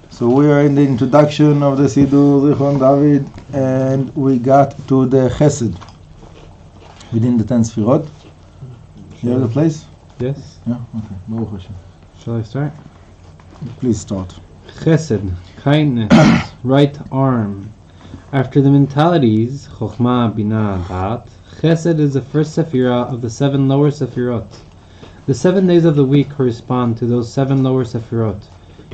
So we are in the introduction of the Siddur, Zichron, Dovid, and we got to the Chesed within the 10 Sefirot. You have the place? Yes. Yeah? Okay. Baruch Hashem. Shall I start? Please start. Chesed, kindness, right arm. After the mentalities, Chokhmah, Binah, Dat, Chesed is the first Sefirah of the 7 lower Sefirot. The 7 days of the week correspond to those 7 lower Sefirot.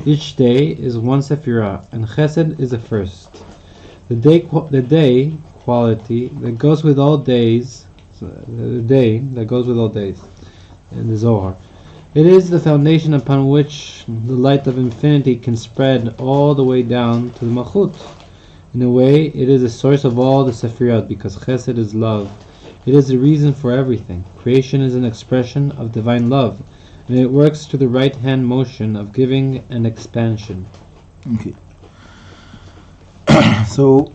Each day is 1 Sefirah, and Chesed is the first. The day quality that goes with all days, in the Zohar. It is the foundation upon which the light of infinity can spread all the way down to the Malchut. In a way, it is the source of all the Sefirot, because Chesed is love. It is the reason for everything. Creation is an expression of divine love, and it works to the right-hand motion of giving and expansion. Okay. So,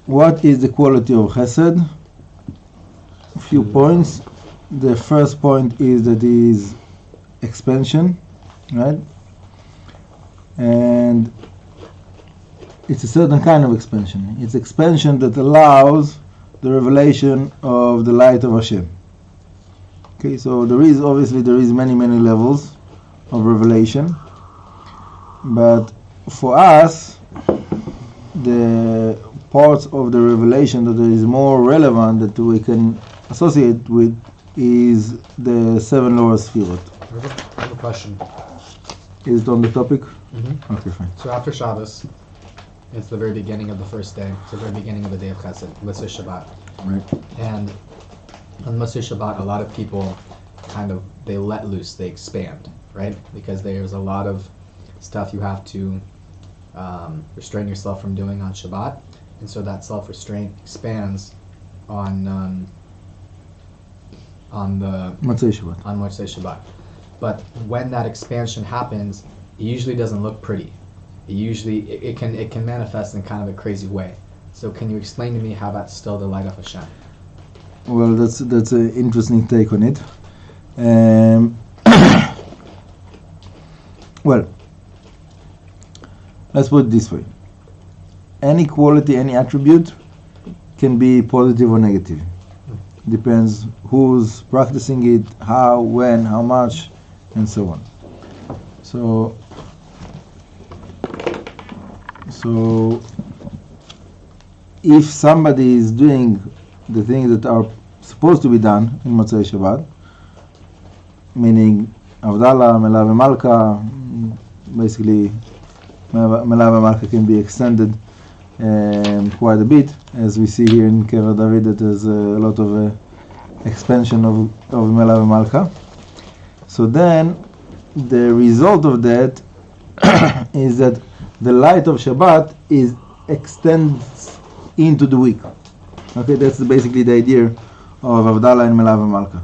what is the quality of Chesed? A few points. The first point is that it is expansion, right? And it's a certain kind of expansion. It's expansion that allows the revelation of the light of Hashem. Okay, so there is many levels of revelation, but for us, the parts of the revelation that is more relevant that we can associate with is the 7 lower Sefirot. I have a question. Is it on the topic? Mm-hmm. Okay, fine. So after Shabbos, it's the very beginning of the first day. It's the very beginning of the day of Chesed, Motzei Shabbat. Right. And on Motzei Shabbat, a lot of people they let loose, they expand, right? Because there's a lot of stuff you have to restrain yourself from doing on Shabbat, and so that self-restraint expands on the Motzei Shabbat. On Motzei Shabbat. But when that expansion happens, it usually doesn't look pretty. It can manifest in kind of a crazy way. So can you explain to me how that's still the light of Hashem? Well, that's an interesting take on it. Well, let's put it this way. Any quality, any attribute can be positive or negative. Depends who's practicing it, how, when, how much, and so on. So if somebody is doing the things that are supposed to be done in Motzei Shabbat, meaning Avdallah, Melah v'Malka, basically Melah v'Malka can be extended quite a bit, as we see here in Keva David that there's a lot of expansion of Melah v'Malka. So then the result of that is that the light of Shabbat extends into the week. Okay, that's basically the idea of Avdallah and Melah v'Malka.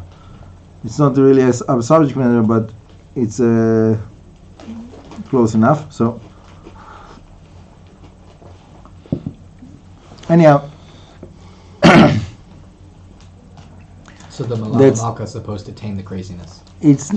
It's not really a subject matter, but it's close enough. So anyhow, so the Melah v'Malka is supposed to tame the craziness. There's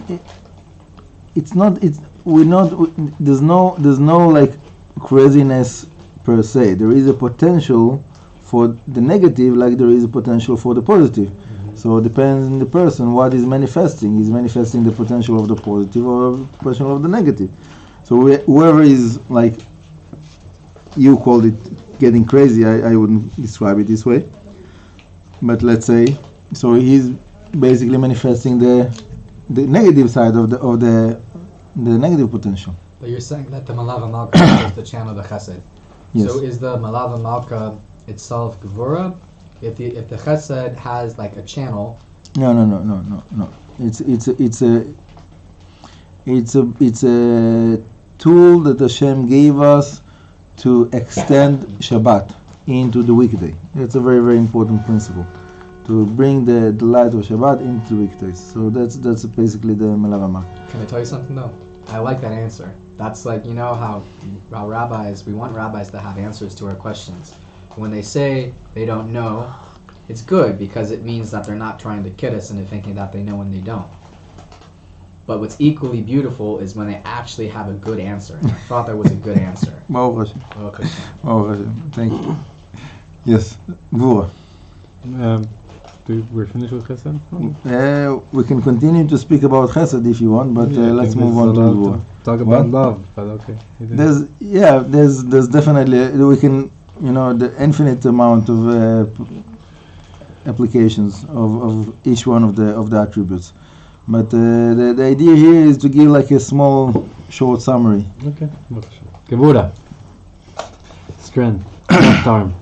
no like craziness per se. There is a potential for the negative, like there is a potential for the positive. Mm-hmm. So it depends on the person what is manifesting. Is manifesting the potential of the positive or the potential of the negative. So whoever is, like you called it, getting crazy, I wouldn't describe it this way. But let's say, so he's basically manifesting the negative side of the negative potential. But you're saying that the Melah v'Malka is the channel of the Chesed. Yes. So is the Melah v'Malka itself Gevura? If the Chesed has like a channel. No. It's a tool that Hashem gave us to extend Shabbat into the weekday. It's a very, very important principle, to bring the light of Shabbat into the weekdays. So that's basically the Melah v'Malka. Can I tell you something though? I like that answer. That's like, you know how rabbis, we want rabbis to have answers to our questions. When they say they don't know, it's good because it means that they're not trying to kid us into thinking that they know when they don't. But what's equally beautiful is when they actually have a good answer. And I thought that was a good answer. Baruch Hashem. Okay. Baruch Hashem. Thank you. Yes, Gvura. We're finished with Chesed? We can continue to speak about Chesed if you want, but let's move on to Gvura. Talk about love, but okay. There's definitely, we can, the infinite amount of applications of each one of the attributes. But the idea here is to give like a small, short summary. Okay. Gevura. Strength. Left arm.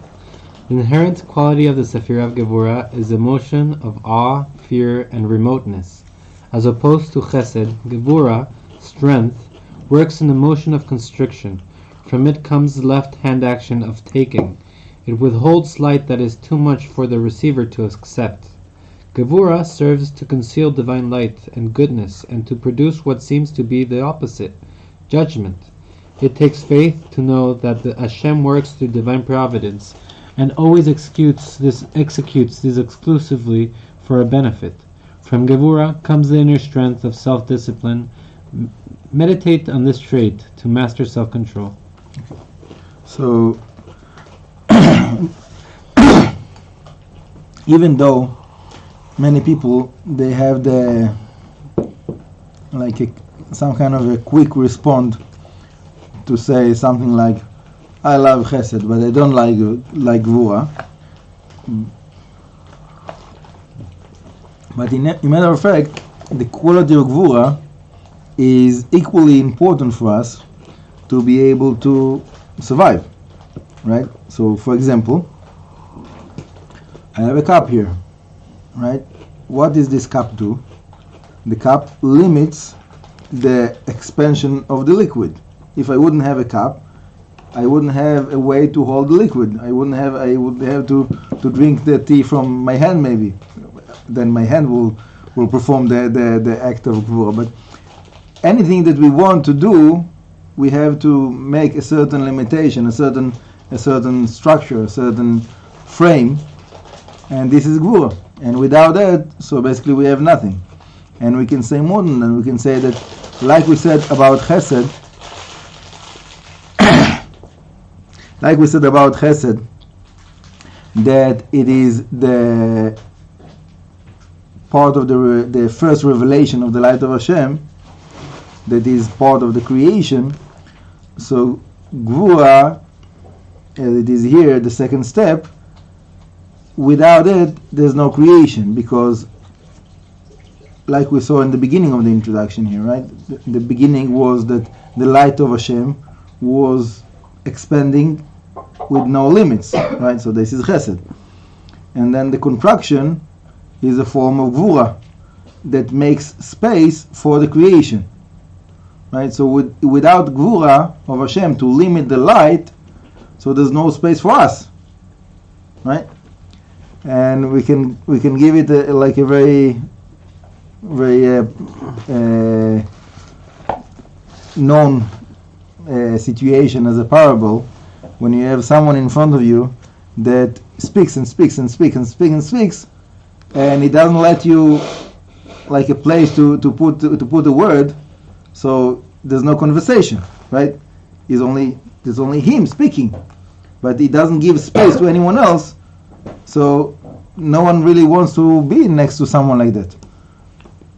The inherent quality of the Sefirah of Gevura is emotion of awe, fear, and remoteness. As opposed to Chesed, Gevura, strength, works in the motion of constriction. From it comes the left-hand action of taking. It withholds light that is too much for the receiver to accept. Gevura serves to conceal divine light and goodness and to produce what seems to be the opposite, judgment. It takes faith to know that the Hashem works through divine providence and always executes this exclusively for a benefit. From Gevura comes the inner strength of self-discipline. Meditate on this trait to master self-control. So, even though many people, they have some kind of a quick response to say something like, I love Chesed, but I don't like Gvura. But in matter of fact, the quality of Gvura is equally important for us to be able to survive, right? So, for example, I have a cup here, right? What does this cup do? The cup limits the expansion of the liquid. If I wouldn't have a cup, I wouldn't have a way to hold the liquid. I would have to drink the tea from my hand maybe. Then my hand will perform the act of Gvura. But anything that we want to do, we have to make a certain limitation, a certain structure, a certain frame, and this is Gvura. And without that, so basically we have nothing. And we can say more than that. We can say that, like we said about Chesed, that it is the part of the first revelation of the light of Hashem, that is part of the creation. So Gvura, as it is here, the second step, without it, there's no creation, because like we saw in the beginning of the introduction here, right? The beginning was that the light of Hashem was expanding with no limits, right? So this is Chesed. And then the contraction is a form of Gvura that makes space for the creation, right? So without Gvura of Hashem to limit the light, so there's no space for us, right? And we can give it a very known situation as a parable, when you have someone in front of you that speaks and speaks and speaks and speaks and speaks, and he doesn't let you like a place to put a word, so there's no conversation, right? There's only him speaking, but he doesn't give space to anyone else. So no one really wants to be next to someone like that,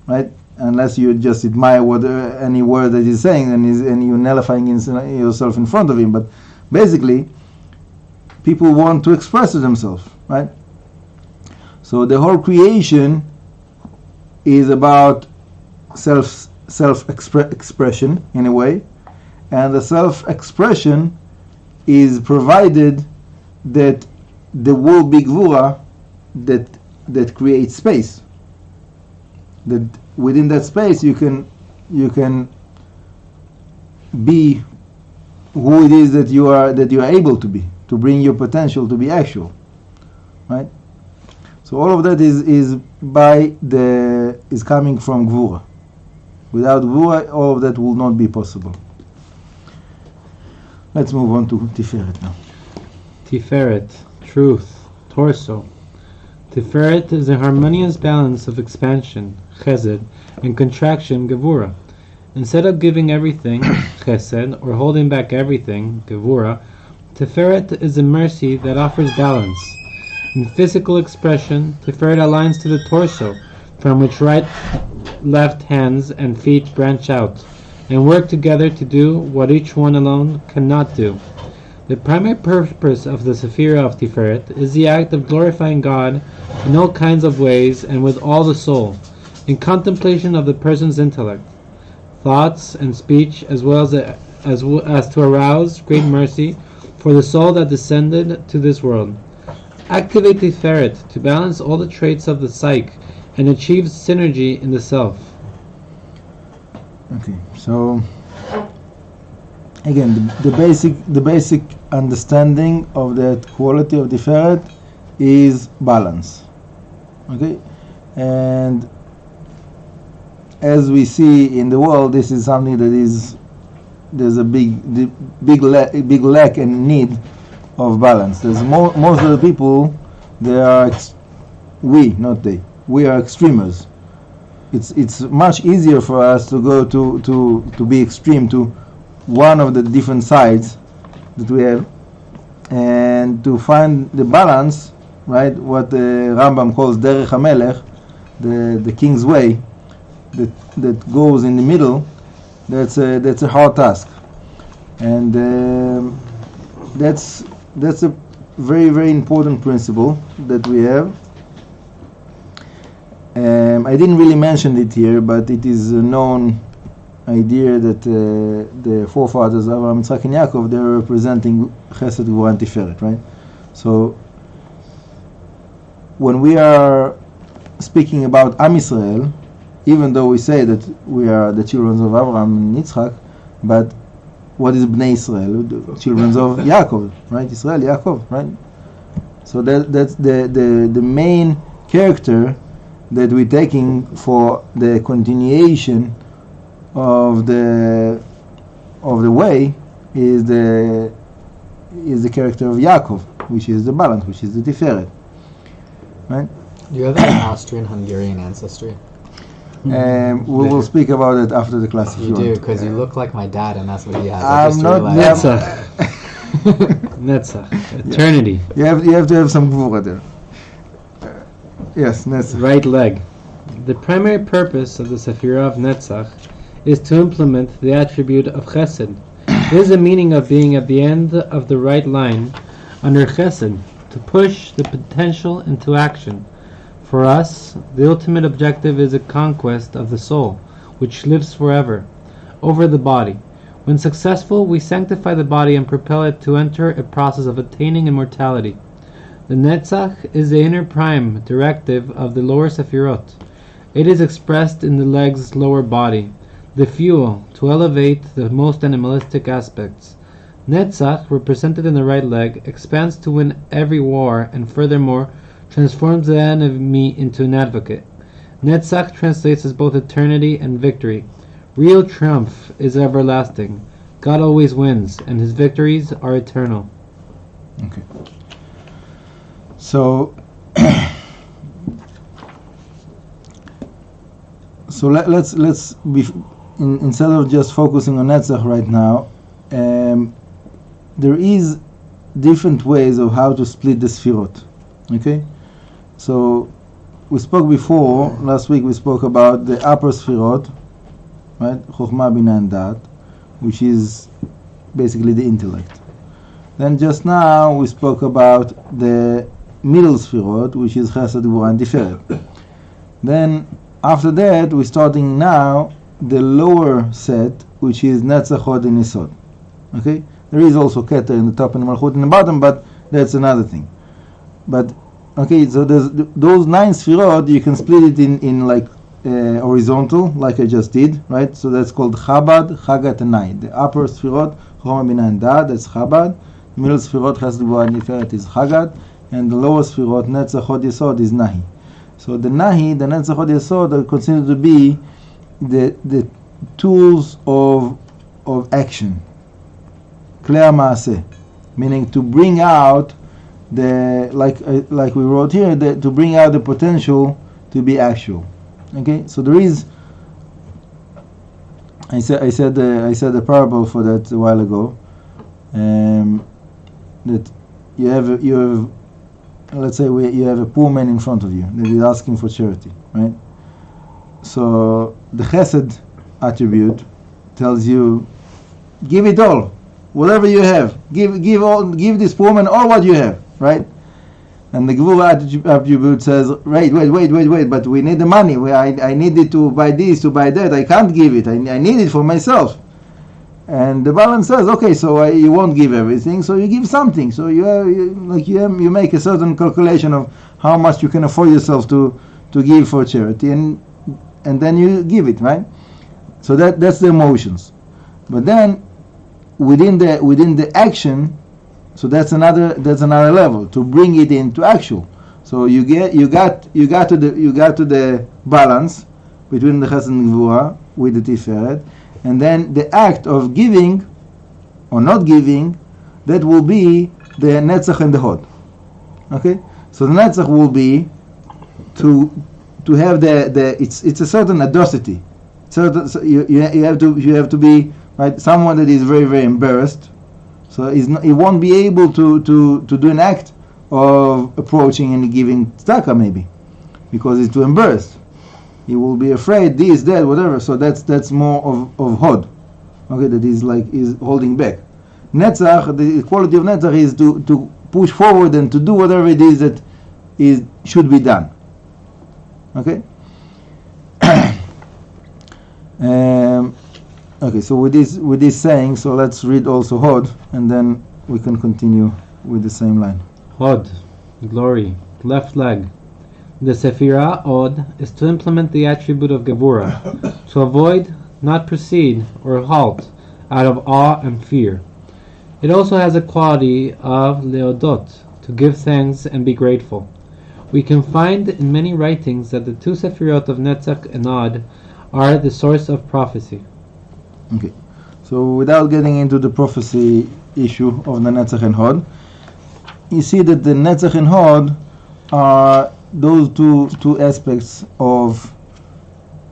right? Unless you just admire any word that he's saying and you're nullifying yourself in front of him. But basically, people want to express themselves, right? So the whole creation is about self-expression in a way, and the self-expression is provided that there will be Gvura that creates space. That within that space you can be who it is that you are able to be, to bring your potential to be actual, right? So all of that is coming from Gvura. Without Gvura, all of that will not be possible. Let's move on to Tiferet now. Tiferet, truth, torso. Tiferet is a harmonious balance of expansion. Chesed, and contraction, Gevura. Instead of giving everything, Chesed, or holding back everything, Gevura, Tiferet is a mercy that offers balance. In physical expression, Tiferet aligns to the torso, from which right, left hands and feet branch out, and work together to do what each one alone cannot do. The primary purpose of the Sefirah of Tiferet is the act of glorifying God in all kinds of ways and with all the soul, in contemplation of the person's intellect, thoughts, and speech, as well as to arouse great mercy for the soul that descended to this world. Activate Tiferet to balance all the traits of the psyche and achieve synergy in the self. Okay, so again, the basic understanding of that quality of Tiferet is balance. Okay, and as we see in the world, this is something that there's a big lack and need of balance. There's most of the people, they are we are extremers. It's much easier for us to go to be extreme to one of the different sides that we have, and to find the balance, right? What the Rambam calls Derech HaMelech, the king's way, that goes in the middle. That's a hard task, and that's a very, very important principle that we have. I didn't really mention it here, but it is a known idea that the forefathers Avraham, Yitzchak, and Yaakov, they were representing Chesed, Gvura, and Tiferet, right? So when we are speaking about Am Yisrael, even though we say that we are the children of Avraham and Yitzchak, but what is Bnei Israel? The children of Yaakov, right? Israel, Yaakov, right? So that's the main character that we're taking for the continuation of the way is the character of Yaakov, which is the balance, which is the Tiferet, right? Do you have an Austrian-Hungarian ancestry? We will speak about it after the class. You do, because you look like my dad, and that's what he has. I'm not Netzach. Netzach. Eternity. You have to have some gvura there. Yes, Netzach. Right leg. The primary purpose of the Sefirah of Netzach is to implement the attribute of Chesed. This is the meaning of being at the end of the right line under Chesed, to push the potential into action. For us, the ultimate objective is a conquest of the soul, which lives forever, over the body. When successful, we sanctify the body and propel it to enter a process of attaining immortality. The Netzach is the inner prime directive of the lower Sefirot. It is expressed in the leg's lower body, the fuel to elevate the most animalistic aspects. Netzach, represented in the right leg, expands to win every war, and furthermore transforms the enemy into an advocate. Netzach translates as both eternity and victory. Real triumph is everlasting. God always wins, and his victories are eternal. Okay. So let's be instead of just focusing on Netzach right now, there is different ways of how to split the Sefirot. Okay, so we spoke before, last week we spoke about the upper Sefirot, right? Chokhmah, Bina, and Dat, which is basically the intellect. Then just now we spoke about the middle Sefirot, which is Chesed, Gvura, and Tiferet. Then after that we're starting now the lower set, which is Netzach, Hod, and Yesod. Okay, there is also Keter in the top and Malchut in the bottom, but that's another thing. But okay, so there's those 9 Sefirot, you can split it in like horizontal, like I just did, right? So that's called Chabad, Chagat, and Nai. The upper Sefirot, Chokhmah, Bina, and Dat, that's Chabad. The middle Sefirot, Chesed, Gvura, and Tiferet, is Chagat, and the lower Sefirot, Netzach, Hod, Yesod, is Nahi. So the Nahi, the Netzach, Hod, Yesod, are considered to be the tools of action, Klei Maaseh, meaning to bring out the like we wrote here, to bring out the potential to be actual. Okay, so there is. I said a parable for that a while ago. That you have let's say you have a poor man in front of you that is asking for charity, right? So the Chesed attribute tells you, give it all, whatever you have, give this poor man all what you have, right? And the Gevura attribute says, wait, but we need the money. I need it to buy this, to buy that. I can't give it. I need it for myself. And the balance says, okay, so you won't give everything, so you give something. So you make a certain calculation of how much you can afford yourself to give for charity, and then you give it, right? So that's the emotions. But then within the action, so that's another level to bring it into actual. So you got to the balance between the Chesed and Gevura with the Tiferet. And then the act of giving or not giving, that will be the Netzach and the Hod. Okay, so the Netzach will be to have it's a certain audacity. So you have to be, right, someone that is very, very embarrassed. So he won't be able to do an act of approaching and giving tzedakah maybe, because he's too embarrassed. He will be afraid, this, that, whatever. So that's more of Hod. Okay, that is holding back. Netzach, the quality of Netzach is to push forward and to do whatever it is that should be done. Okay. Okay. So with this saying, so let's read also Hod, and then we can continue with the same line. Hod, glory, left leg. The Sefirah Od is to implement the attribute of Gevura, to avoid, not proceed, or halt, out of awe and fear. It also has a quality of Leodot, to give thanks and be grateful. We can find in many writings that the two Sefirot of Netzach and Od are the source of prophecy. Okay, so without getting into the prophecy issue of the Netzach and Hod, you see that the Netzach and Hod are those two aspects of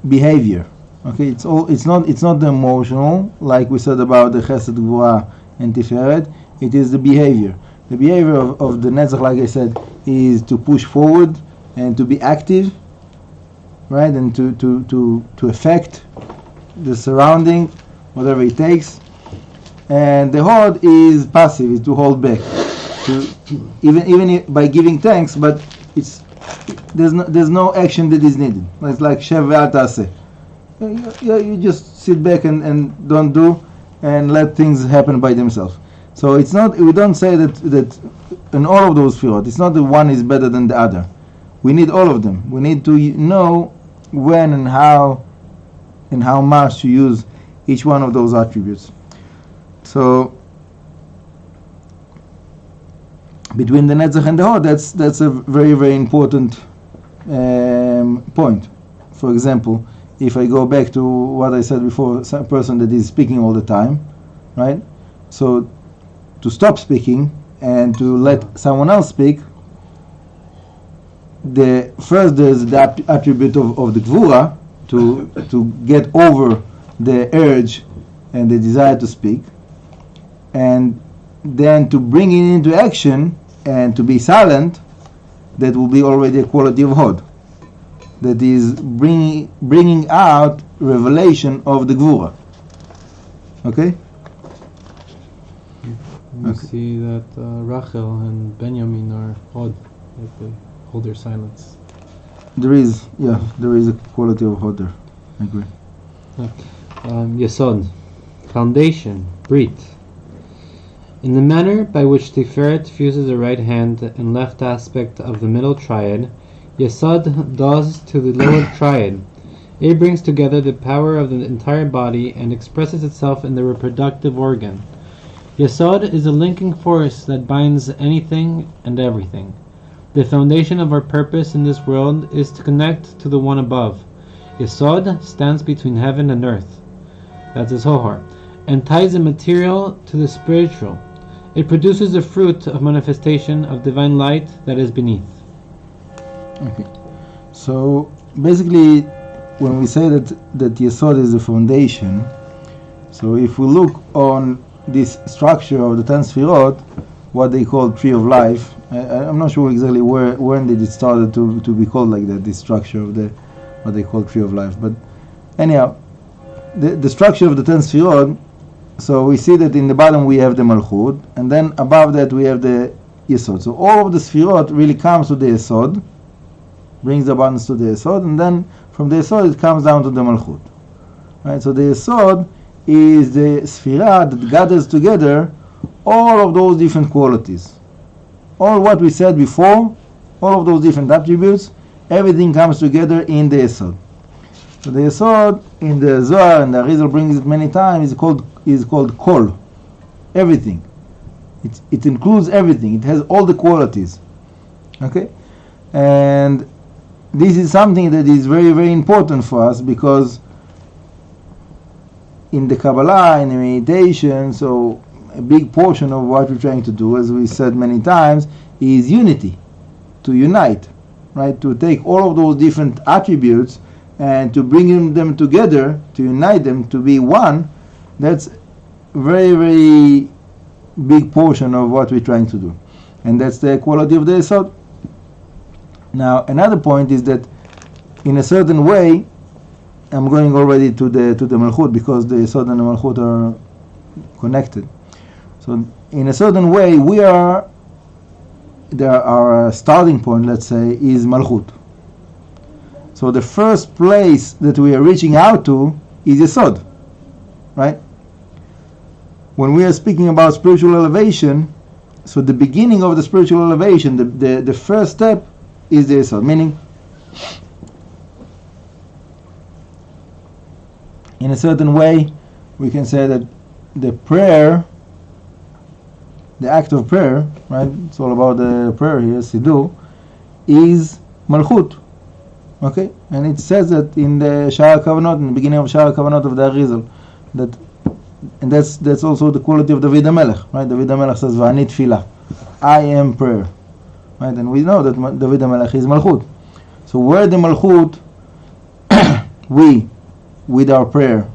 behavior. Okay, it's not the emotional, like we said about the Chesed, Gevura, and Tiferet. It is the behavior. The behavior of the Netzach, like I said, is to push forward and to be active, right, and to affect the surrounding, whatever it takes. And the Hod is passive, is to hold back, even by giving thanks, but there's no action that is needed. It's like Shev ve'al ta'aseh. You just sit back and don't do, and let things happen by themselves. So it's not, we don't say that in all of those fields, it's not that one is better than the other. We need all of them. We need to know when and how much to use each one of those attributes. So between the Netzach and the Hod, that's a very, very important point. For example, if I go back to what I said before, a person that is speaking all the time, right? So to stop speaking and to let someone else speak, there's the attribute of the Gevura to get over the urge and the desire to speak, and then to bring it into action and to be silent. That will be already a quality of Hod, that is bringing out revelation of the Gevura. Okay? We see that Rachel and Benjamin are Hod, that they hold their silence. There is a quality of Hod there. I agree. Yesod, foundation, Brit. In the manner by which Tiferet fuses the right hand and left aspect of the middle triad, Yesod does to the lower triad. It brings together the power of the entire body and expresses itself in the reproductive organ. Yesod is a linking force that binds anything and everything. The foundation of our purpose in this world is to connect to the one above. Yesod stands between heaven and earth, that's the Zohar, and ties the material to the spiritual. It produces the fruit of manifestation of divine light that is beneath. Okay, so basically when we say that Yesod is the foundation, so if we look on this structure of the 10 Sefirot, what they call tree of life, I'm not sure exactly when did it started to be called like that, this structure of what they call tree of life. But anyhow, the structure of the 10 Sefirot, so we see that in the bottom we have the Malchut, and then above that we have the Yesod. So all of the Sefirot really comes to the Yesod, brings the abundance to the Yesod, and then from the Yesod it comes down to the Malchut. Right? So the Yesod is the Sefirah that gathers together all of those different qualities. All what we said before, all of those different attributes, everything comes together in the Yesod. So the Yesod in the Zohar, and the Arizal brings it many times, is called Kol. Everything. It includes everything. It has all the qualities. Okay? And this is something that is very, very important for us, because in the Kabbalah, in the meditation, so a big portion of what we're trying to do, as we said many times, is unity. To unite. Right? To take all of those different attributes and to bring them together, to unite them, to be one. That's very, very big portion of what we're trying to do. And that's the quality of the Yesod. Now, another point is that in a certain way, I'm going already to the Malchut, because the Yesod and the Malchut are connected. So in a certain way, our starting point, let's say, is Malchut. So the first place that we are reaching out to is Yesod, right? When we are speaking about spiritual elevation, so the beginning of the spiritual elevation, the first step is the Yesod, meaning in a certain way we can say that the prayer, the act of prayer, right? It's all about the prayer here, Sidur, is Malchut. Okay? And it says that in the Shraga kavanot, in the beginning of Shraga kavanot of the Arizal, and that's also the quality of Dovid HaMelech, right? Dovid HaMelech says, V'ani tefillah, I am prayer. Right? And we know that Dovid HaMelech is Malchut. So where the Malchut, we, with our prayer,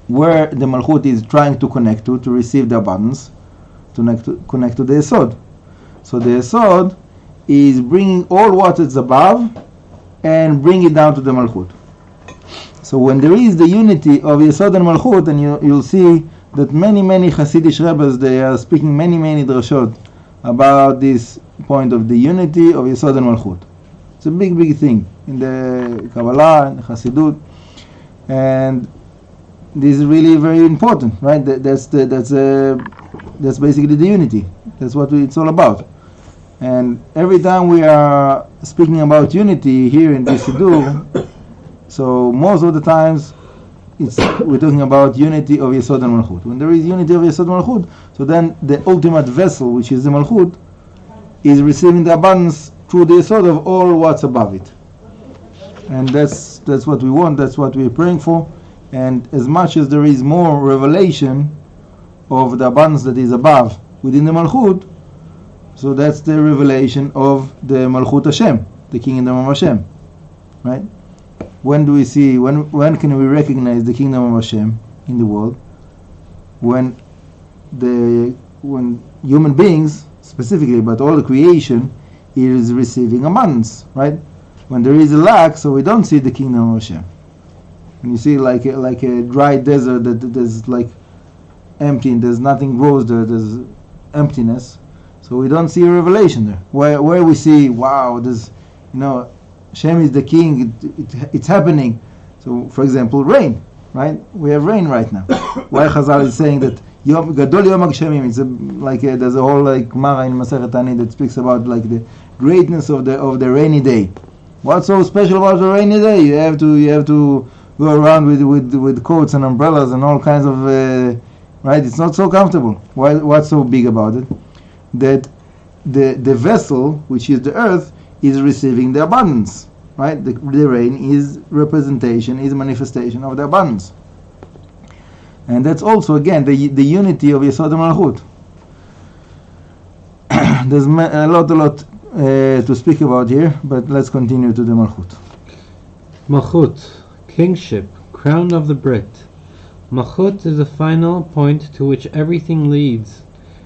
where the Malchut is trying to connect to receive the abundance, to connect to the Yesod. So the Yesod is bringing all what is above and bring it down to the Malchut. So when there is the unity of Yesod and Malchut, and you'll see that many Hasidic Rebbes, they are speaking many drashot about this point of the unity of Yesod and Malchut. It's a big thing in the Kabbalah and Hasidut, and this is really very important, right? That's basically the unity. That's what it's all about. And every time we are speaking about unity here in this Sidur, so most of the times we're talking about unity of Yesod and Malchut. When there is unity of Yesod and Malchut, so then the ultimate vessel, which is the Malchut, is receiving the abundance through the Yesod of all what's above it. And that's what we want, that's what we're praying for. And as much as there is more revelation of the abundance that is above within the Malchut, so that's the revelation of the Malchut Hashem, the kingdom of Hashem, right? When do we see, when can we recognize the kingdom of Hashem in the world? When human beings, specifically, but all the creation, is receiving abundance, right? When there is a lack, so we don't see the kingdom of Hashem. And you see like a dry desert that there's like empty, and there's nothing grows there, there's emptiness. So we don't see a revelation there. Where we see, wow, there's, Hashem is the king, it's happening. So, for example, rain, right? We have rain right now. Why Chazal is saying that Gadol Yom HaGshemim, it's there's a whole Gemara in Masechet Tani that speaks about like the greatness of the rainy day. What's so special about the rainy day? You have to go around with coats and umbrellas and all kinds of right? It's not so comfortable. What's so big about it? That the vessel, which is the earth, is receiving the abundance, right? The rain is representation, is manifestation of the abundance. And that's also, again, the unity of Yesod and Malchut. There's a lot to speak about here, but let's continue to the Malchut. Malchut, kingship, crown of the Brit. Malchut is the final point to which everything leads.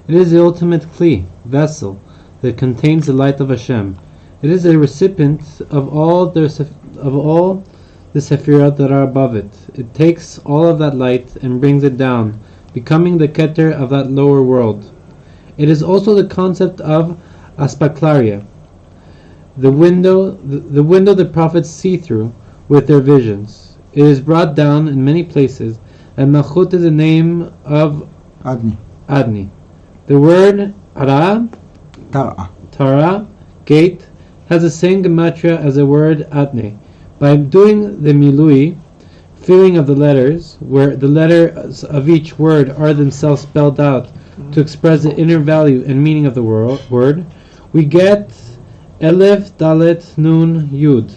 It is the ultimate kli, vessel, that contains the light of Hashem. It is a recipient of all the Sefirah that are above it. It takes all of that light and brings it down, becoming the keter of that lower world. It is also the concept of aspaklaria, the window the prophets see through with their visions. It is brought down in many places, and Malchut is the name of Adni. The word Tara, gate, has the same gematria as the word Adni. By doing the milui, filling of the letters, where the letters of each word are themselves spelled out to express the inner value and meaning of the word, we get Elef Dalet Nun Yud,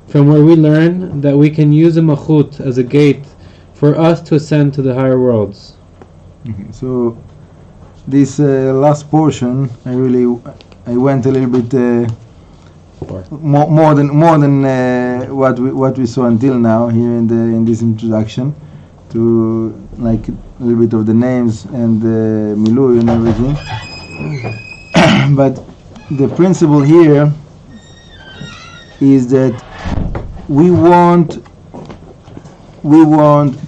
from where we learn that we can use the Malchut as a gate for us to ascend to the higher worlds. Okay, so this last portion, I went a little bit more than what we saw until now here in this introduction, to like a little bit of the names and the milui and everything. But the principle here is that we want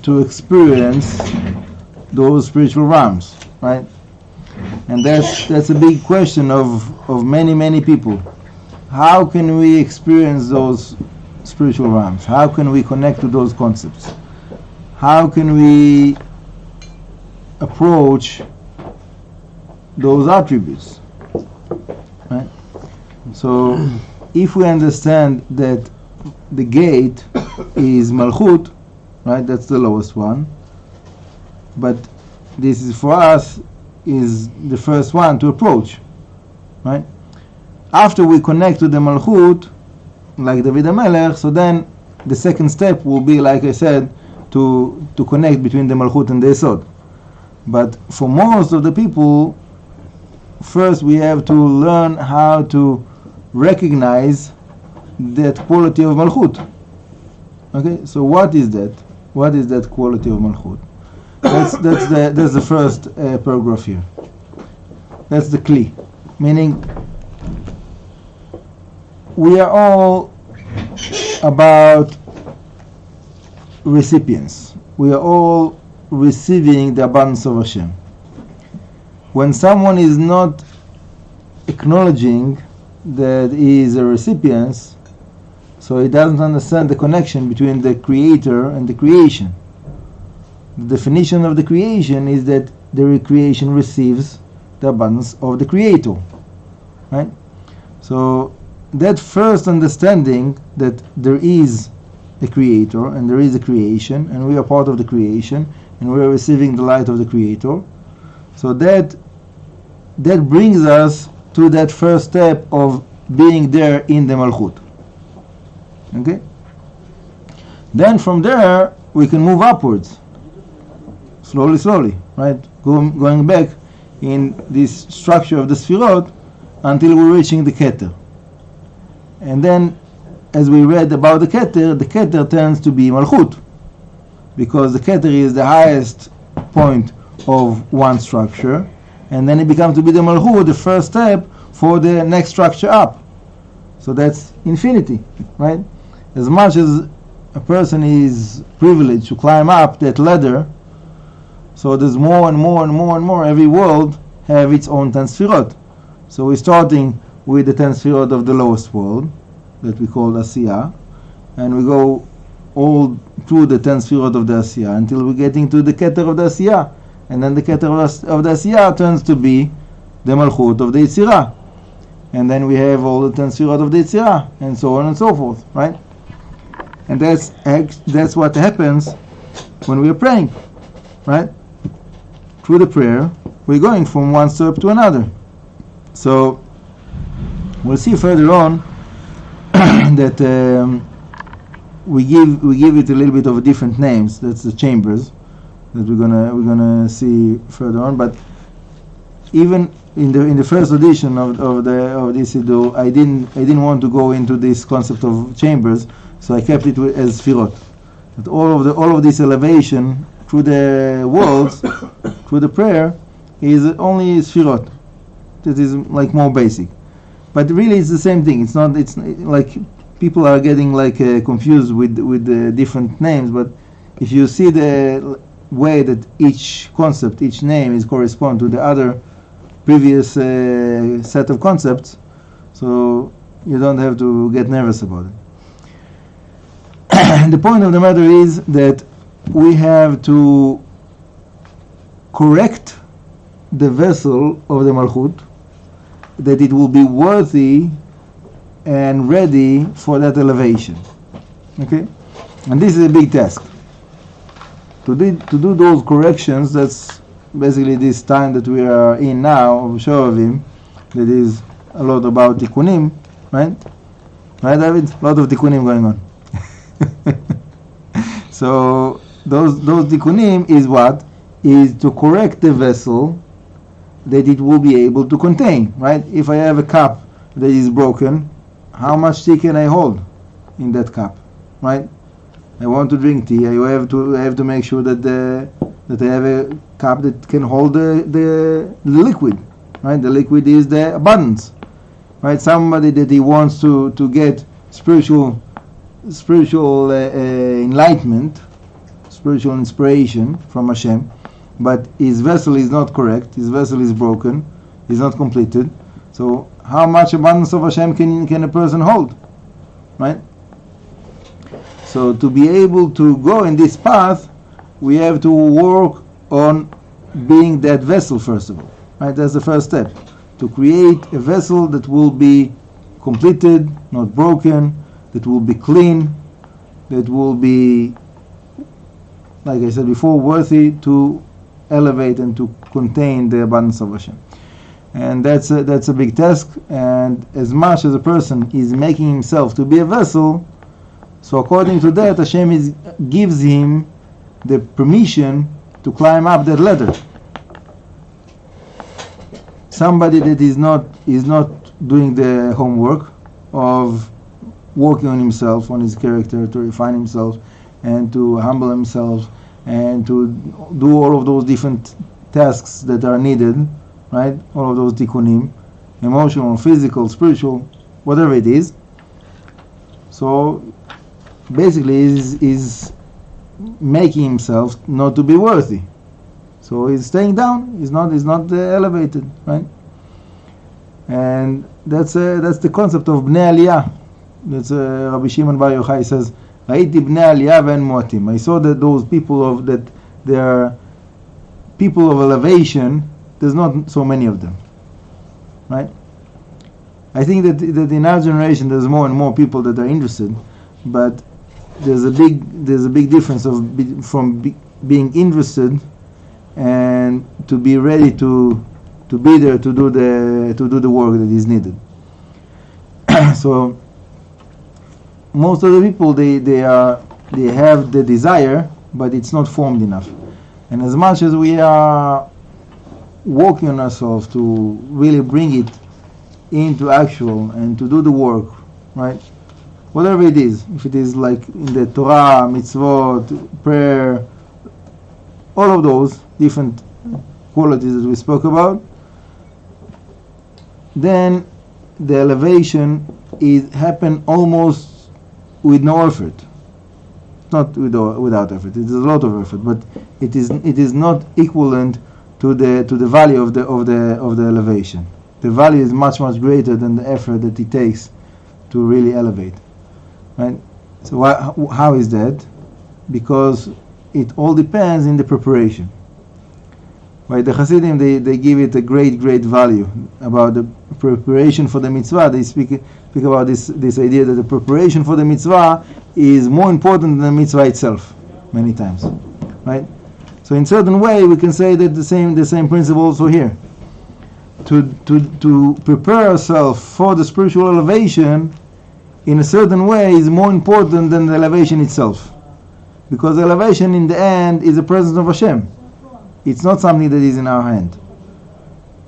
to experience those spiritual realms, right? And that's a big question of many people. How can we experience those spiritual realms? How can we connect to those concepts? How can we approach those attributes? Right? So if we understand that the gate is Malchut, right, that's the lowest one, but this is for us is the first one to approach, right? After we connect to the Malchut, like David HaMelech, so then the second step will be, like I said, to connect between the Malchut and the Yesod. But for most of the people, first we have to learn how to recognize that quality of Malchut. Okay, so what is that? What is that quality of Malchut? That's the first paragraph here. That's the kli, meaning we are all about recipients. We are all receiving the abundance of Hashem. When someone is not acknowledging that he is a recipient, so he doesn't understand the connection between the creator and the creation. The definition of the creation is that the creation receives the abundance of the creator, right? So that first understanding that there is a creator and there is a creation and we are part of the creation and we are receiving the light of the creator, so that brings us to that first step of being there in the Malchut. Okay? Then from there we can move upwards, slowly, right? Going back in this structure of the Sefirot until we're reaching the Keter. And then, as we read about the Keter turns to be Malchut, because the Keter is the highest point of one structure, and then it becomes to be the Malchut, the first step for the next structure up. So that's infinity, right? As much as a person is privileged to climb up that ladder, so there's more and more. Every world have its own 10 Sefirot. So we're starting with the 10 Sefirot of the lowest world, that we call Asiyah, and we go all through the 10 Sefirot of the Asiyah until we're getting to the Keter of the Asiyah, and then the Keter of the Asiyah turns to be the Malchut of the Yetzirah, and then we have all the 10 Sefirot of the Yetzirah, and so on and so forth, right? And that's what happens when we are praying, right? Through the prayer, we're going from one step to another. So we'll see further on that we give it a little bit of different names. That's the chambers that we're gonna see further on. But even in the first edition of this Sidur, I didn't want to go into this concept of chambers, so I kept it as Sefirot. That all of this elevation through the words, through the prayer, is only Sefirot. That is like more basic, but really it's the same thing. It's like people are getting like confused with the different names, but if you see the way that each concept, each name is correspond to the other previous set of concepts, so you don't have to get nervous about it. The point of the matter is that we have to correct the vessel of the Malchut, that it will be worthy and ready for that elevation. Okay? And this is a big task. To do those corrections, that's basically this time that we are in now of Shovavim, that is a lot about tikkunim, right? Right, David? A lot of tikkunim going on. So those tikkunim is what? Is to correct the vessel that it will be able to contain, right? If I have a cup that is broken, how much tea can I hold in that cup, right? I want to drink tea. I have to make sure that I have a cup that can hold the liquid, right? The liquid is the abundance, right? Somebody that he wants to get spiritual enlightenment, spiritual inspiration from Hashem, but his vessel is not correct. His vessel is broken. Is not completed. So how much abundance of Hashem can a person hold, right? So to be able to go in this path, we have to work on being that vessel first of all, right? That's the first step, to create a vessel that will be completed, not broken, that will be clean, that will be, like I said before, worthy to elevate and to contain the abundance of Hashem. And that's a big task. And as much as a person is making himself to be a vessel, so according to that, Hashem gives him the permission to climb up that ladder. Somebody that is not doing the homework of working on himself, on his character, to refine himself and to humble himself and to do all of those different tasks that are needed, right? All of those tikkunim, emotional, physical, spiritual, whatever it is. So basically is making himself not to be worthy. So he's staying down. He's not elevated, right? And that's the concept of bnei aliyah. That's Rabbi Shimon Bar Yochai says, "Ha'iti bnei aliyah ve'en mu'atim." I saw that those people that they are people of elevation. There's not so many of them, right? I think that in our generation there's more and more people that are interested, but there's a big difference from being interested and to be ready to be there to do the work that is needed. So most of the people they have the desire, but it's not formed enough. And as much as we are working on ourselves to really bring it into actual and to do the work, right? Whatever it is, if it is like in the Torah, mitzvot, prayer, all of those different qualities that we spoke about, then the elevation is happen almost with no effort. Not without effort. It is a lot of effort, but it is not equivalent to the value of the elevation. The value is much greater than the effort that it takes to really elevate. Right? So how is that? Because it all depends in the preparation. Right? The Hasidim they give it a great value about the preparation for the mitzvah. They speak about this idea that the preparation for the mitzvah is more important than the mitzvah itself many times. Right? So in certain way we can say that the same principle also here. To prepare ourselves for the spiritual elevation in a certain way is more important than the elevation itself. Because the elevation in the end is the presence of Hashem. It's not something that is in our hand.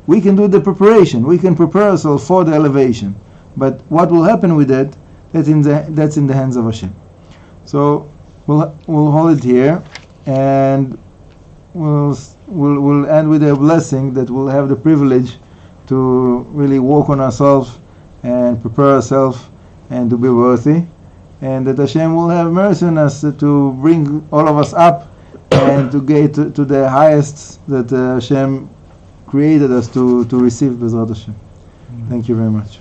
we can do the preparation. We can prepare ourselves for the elevation. But what will happen with that? That's in the hands of Hashem. So we'll hold it here, and we'll end with a blessing that we'll have the privilege to really work on ourselves and prepare ourselves and to be worthy, and that Hashem will have mercy on us to bring all of us up and to get to the highest that Hashem created us to receive Bezrat Hashem. Thank you very much.